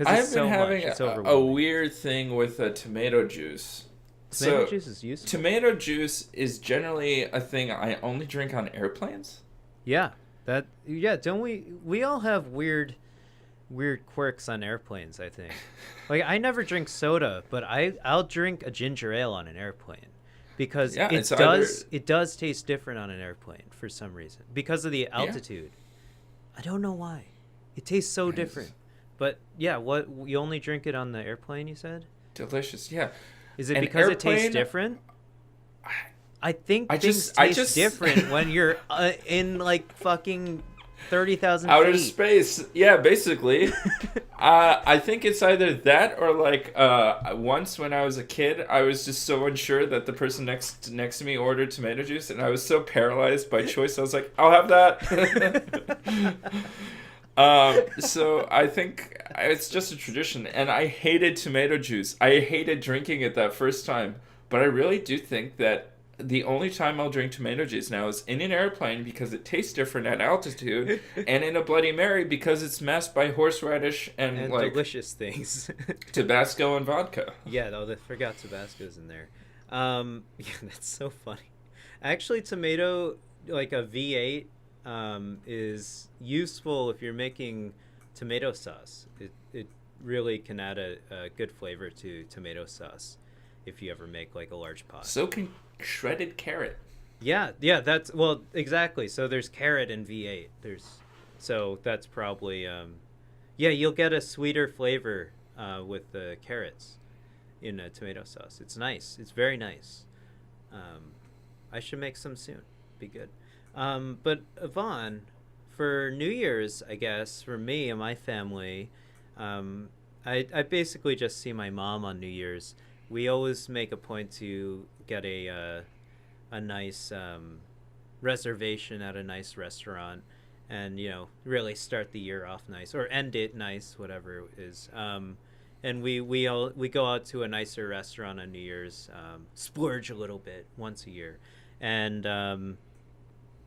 I've been having a weird thing with tomato juice. Tomato juice is useful. Tomato juice is generally a thing I only drink on airplanes. Yeah, don't we all have weird quirks on airplanes, I think. Like I never drink soda, but I'll drink a ginger ale on an airplane. Because it does taste different on an airplane for some reason. Because of the altitude. Yeah. I don't know why. It tastes so different. But yeah, what you only drink it on the airplane, you said? Delicious, yeah. Is it because it tastes different? I think things taste different when you're in like fucking 30,000 feet. Outer space. Yeah, basically. I think it's either that or like once when I was a kid, I was just so unsure that the person next to me ordered tomato juice, and I was so paralyzed by choice. I was like, I'll have that. So I think it's just a tradition, and I hated tomato juice. I hated drinking it that first time, but I really do think that the only time I'll drink tomato juice now is in an airplane because it tastes different at altitude, and in a Bloody Mary because it's masked by horseradish and like delicious things, Tabasco and vodka. Yeah, though they forgot Tabasco's in there. Yeah, that's so funny. Actually, tomato, like a V8, is useful if you're making tomato sauce. It really can add a good flavor to tomato sauce if you ever make like a large pot. So can shredded carrot. Yeah, that's exactly. So there's carrot in V8. So that's probably you'll get a sweeter flavor with the carrots in a tomato sauce. It's nice. It's very nice. I should make some soon. Be good. But Yvonne, for New Year's, I guess for me and my family, I basically just see my mom on New Year's. We always make a point to get a nice reservation at a nice restaurant, and really start the year off nice or end it nice, whatever it is. And we go out to a nicer restaurant on New Year's, splurge a little bit once a year, and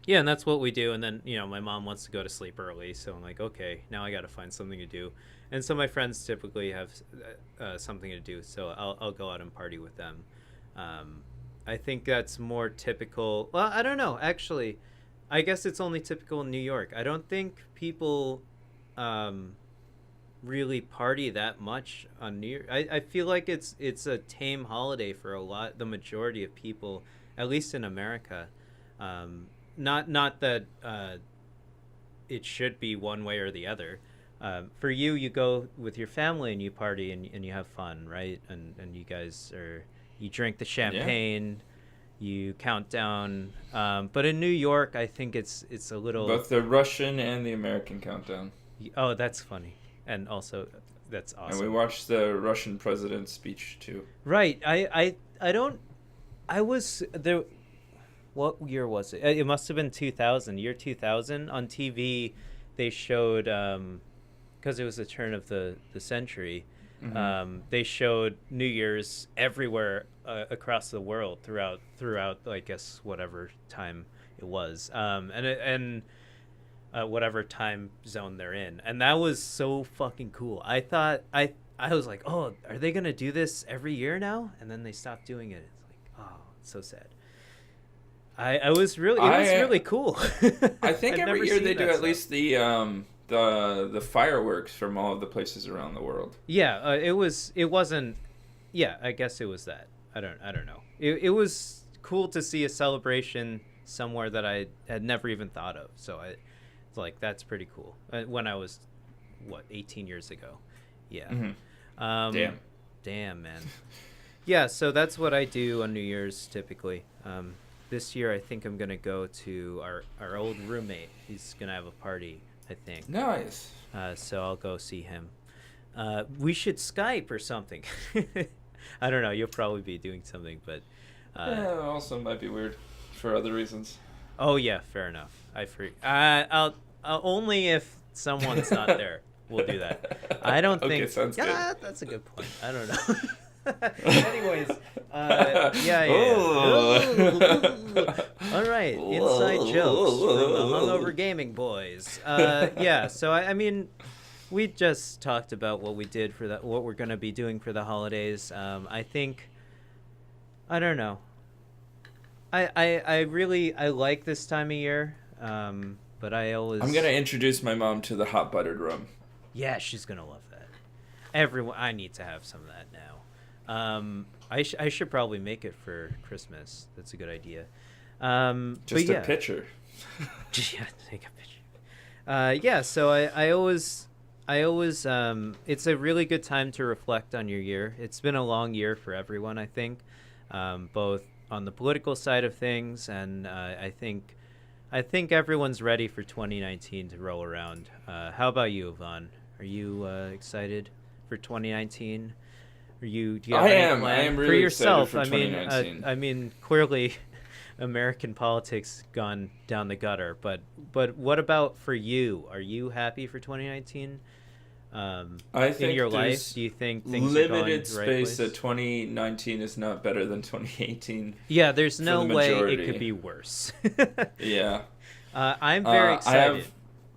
and that's what we do. And then my mom wants to go to sleep early, so I'm like, okay, now I got to find something to do. And so my friends typically have something to do, so I'll go out and party with them. I think that's more typical. Well, I don't know. Actually, I guess it's only typical in New York. I don't think people really party that much on New Year. I feel like it's a tame holiday for the majority of people, at least in America. Not that it should be one way or the other. For you go with your family and you party and you have fun, right? And you drink the champagne, you count down. But in New York, I think it's a little... Both the Russian and the American countdown. Oh, that's funny. And also, that's awesome. And we watched the Russian president's speech, too. Right. I was there... What year was it? It must have been 2000. Year 2000. On TV, they showed... because it was the turn of the century, they showed New Year's everywhere across the world throughout, I guess, whatever time it was, and whatever time zone they're in. And that was so fucking cool. I thought, I was like, oh, are they going to do this every year now? And then they stopped doing it. It's like, oh, it's so sad. It was really cool. I think every year they do at least the fireworks from all of the places around the world. Yeah, it wasn't. Yeah, I guess it was that. I don't know. It was cool to see a celebration somewhere that I had never even thought of. So it's like, that's pretty cool. When I was 18 years ago. Yeah. Mm-hmm. Damn, man. Yeah, so that's what I do on New Year's typically. This year I think I'm gonna go to our old roommate. He's gonna have a party, I think. Nice. So I'll go see him. We should Skype or something. I don't know. You'll probably be doing something, but... also might be weird for other reasons. Oh, yeah. Fair enough. I'll only if someone's not there. We'll do that. I don't think... Okay, sounds good. That's a good point. I don't know. Anyways, yeah. All right, inside jokes from the Hungover Gaming Boys. Yeah, so I mean, we just talked about what we did for what we're gonna be doing for the holidays. I think, I don't know. I really like this time of year, but I'm gonna introduce my mom to the hot buttered rum. Yeah, she's gonna love that. I need to have some of that now. I should probably make it for Christmas. That's a good idea. Just a picture. Yeah, take a picture. Yeah, so I always it's a really good time to reflect on your year. It's been a long year for everyone, I think, both on the political side of things, and I think everyone's ready for 2019 to roll around. How about you, Ivan? Are you excited for 2019? Do you have any plan? I am really for yourself, excited for 2019. I mean, clearly, American politics gone down the gutter. But what about for you? Are you happy for 2019? I think in your life, do you think things limited are going the right space place? That 2019 is not better than 2018. Yeah, there's no way it could be worse. Yeah, I'm very excited. I have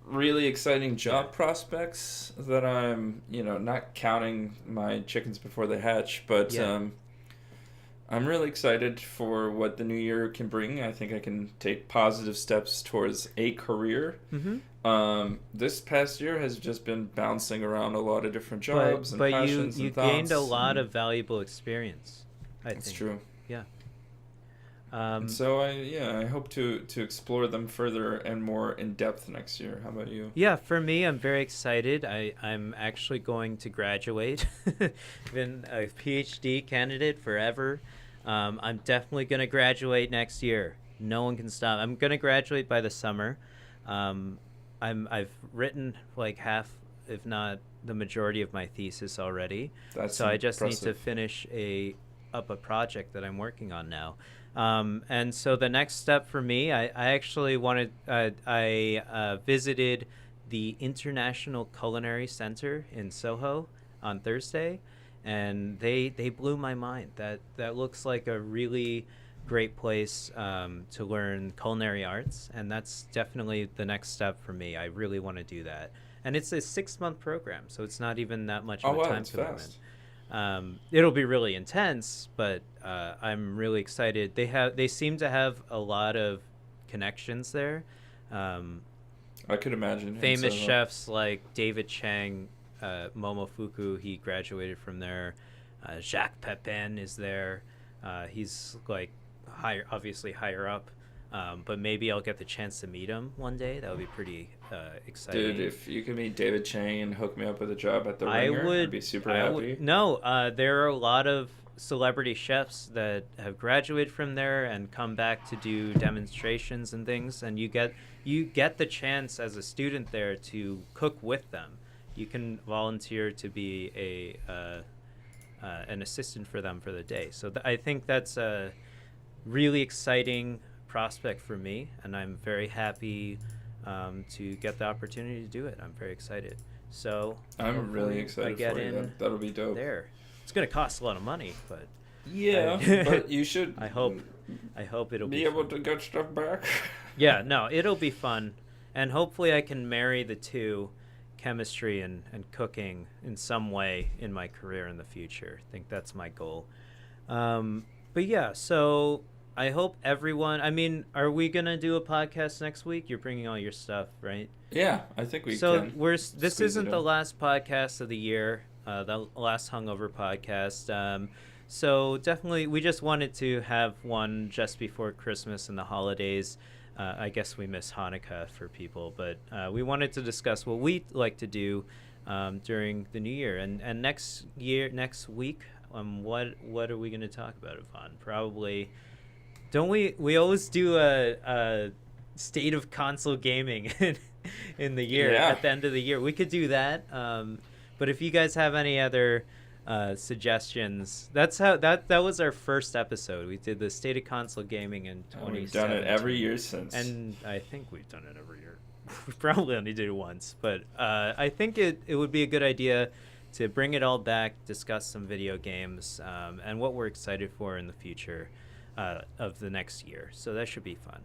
really exciting job prospects that I'm, not counting my chickens before they hatch, but I'm really excited for what the new year can bring. I think I can take positive steps towards a career. Mm-hmm. This past year has just been bouncing around a lot of different jobs and passions and thoughts. But you gained a lot of valuable experience, I think. That's true. Yeah. And so I hope to explore them further and more in depth next year. How about you? Yeah, for me, I'm very excited. I'm actually going to graduate. Been a PhD candidate forever. I'm definitely going to graduate next year. No one can stop. I'm going to graduate by the summer. I've written like half, if not the majority of my thesis already. That's so I just impressive. need to finish up a project that I'm working on now. And so the next step for me, I actually wanted, I visited the International Culinary Center in Soho on Thursday, and they blew my mind. That looks like a really great place to learn culinary arts, and that's definitely the next step for me. I really want to do that. And it's a 6-month program, so it's not even that much of a time commitment. Fast. It'll be really intense, but I'm really excited. They seem to have a lot of connections there. I could imagine. Famous chefs like David Chang, Momofuku, he graduated from there. Jacques Pepin is there. He's like obviously higher up. But maybe I'll get the chance to meet him one day. That would be pretty exciting. Dude, if you could meet David Chang and hook me up with a job at the Ringer, I'd be super happy. There are a lot of celebrity chefs that have graduated from there and come back to do demonstrations and things, and you get the chance as a student there to cook with them. You can volunteer to be an assistant for them for the day. So I think that's a really exciting prospect for me, and I'm very happy to get the opportunity to do it. I'm very excited. So I'm really excited for you. That'll be dope. There, it's gonna cost a lot of money, but but you should. I hope it'll be able fun. to get stuff back. Yeah, no, it'll be fun, and hopefully I can marry the two, chemistry and cooking, in some way in my career in the future. I think that's my goal. But yeah, so I hope everyone. I mean, are we gonna do a podcast next week? You're bringing all your stuff, right? Yeah, I think we can. So this isn't the last podcast of the year. The last Hungover podcast. So definitely, we just wanted to have one just before Christmas and the holidays. I guess we miss Hanukkah for people, but we wanted to discuss what we like to do during the new year. And next week, what are we going to talk about, Ivan? Probably, don't we always do a state of console gaming in the year, at the end of the year. We could do that. But if you guys have any other suggestions, that was our first episode. We did the state of console gaming in 2017. We've done it every year since, and I think we've done it every year. We probably only did it once, but I think it would be a good idea to bring it all back, discuss some video games, and what we're excited for in the future of the next year. So that should be fun.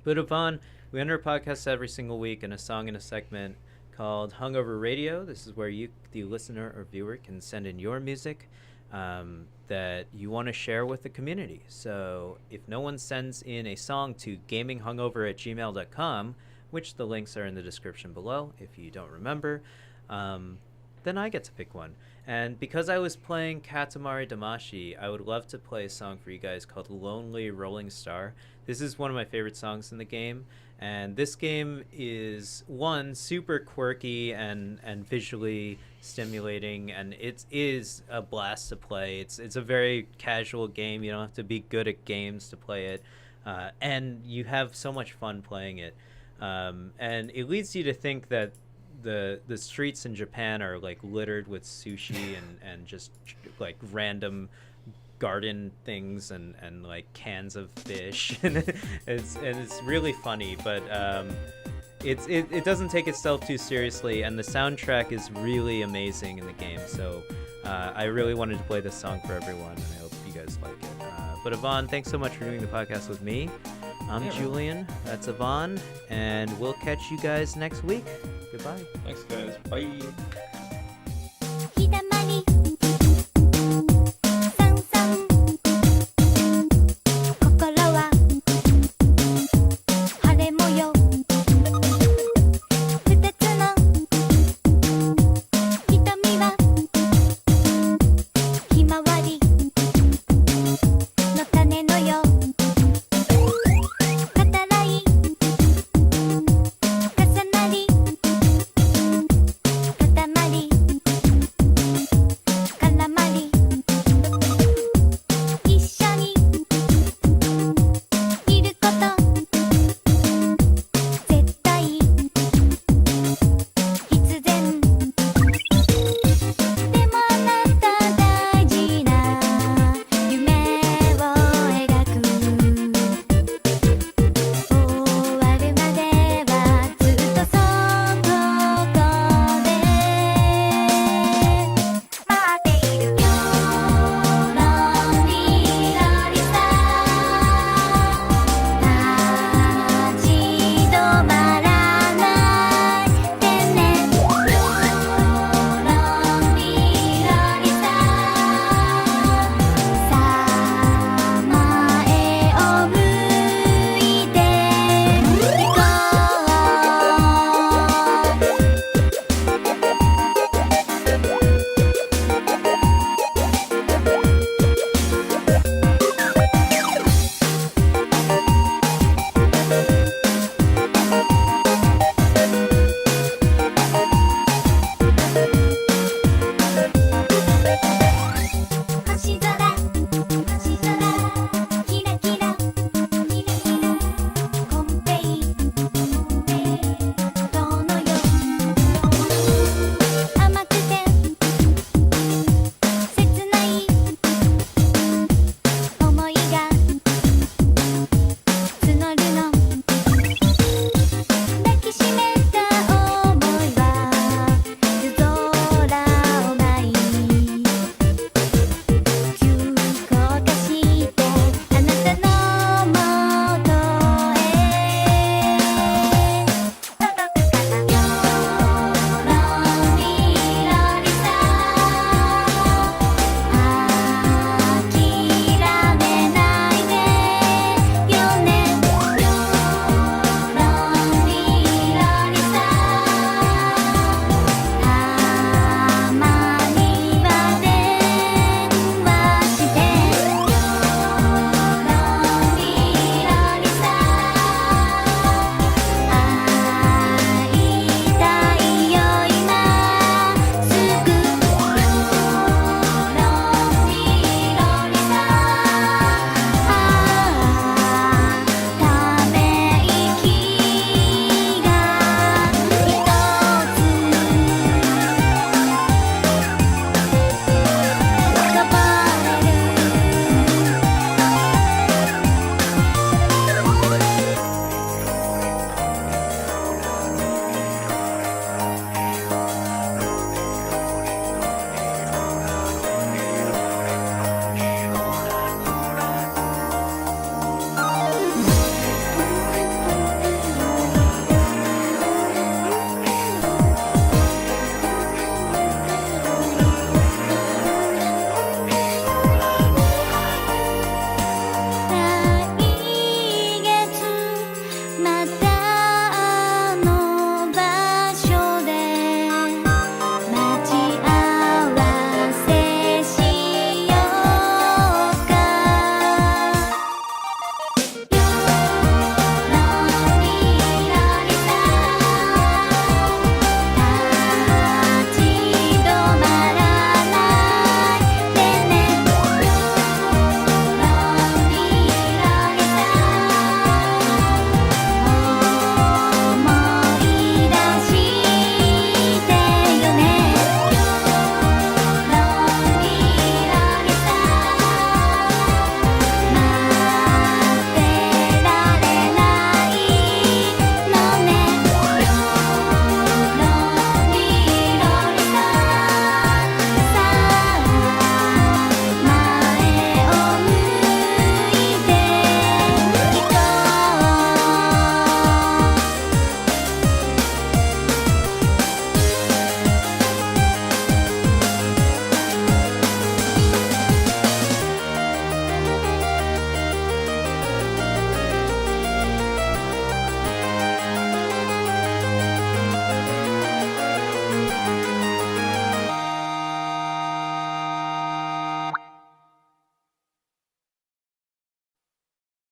But Ivan, we end our podcast every single week in a song in a segment called Hungover Radio. This is where you, the listener or viewer, can send in your music that you want to share with the community. So if no one sends in a song to gaminghungover@gmail.com, which the links are in the description below if you don't remember, then I get to pick one. And because I was playing Katamari Damacy, I would love to play a song for you guys called Lonely Rolling Star. This is one of my favorite songs in the game. And this game is, one, super quirky and visually stimulating, and it is a blast to play. It's a very casual game. You don't have to be good at games to play it. And you have so much fun playing it. And it leads you to think that the streets in Japan are like littered with sushi and just like random garden things and like cans of fish. And it's really funny, but it doesn't take itself too seriously, and the soundtrack is really amazing in the game. So I really wanted to play this song for everyone, and I hope you guys like it. But Ivan, thanks so much for doing the podcast with me. I'm Julien, that's Ivan, and we'll catch you guys next week. Goodbye. Thanks, guys. Bye.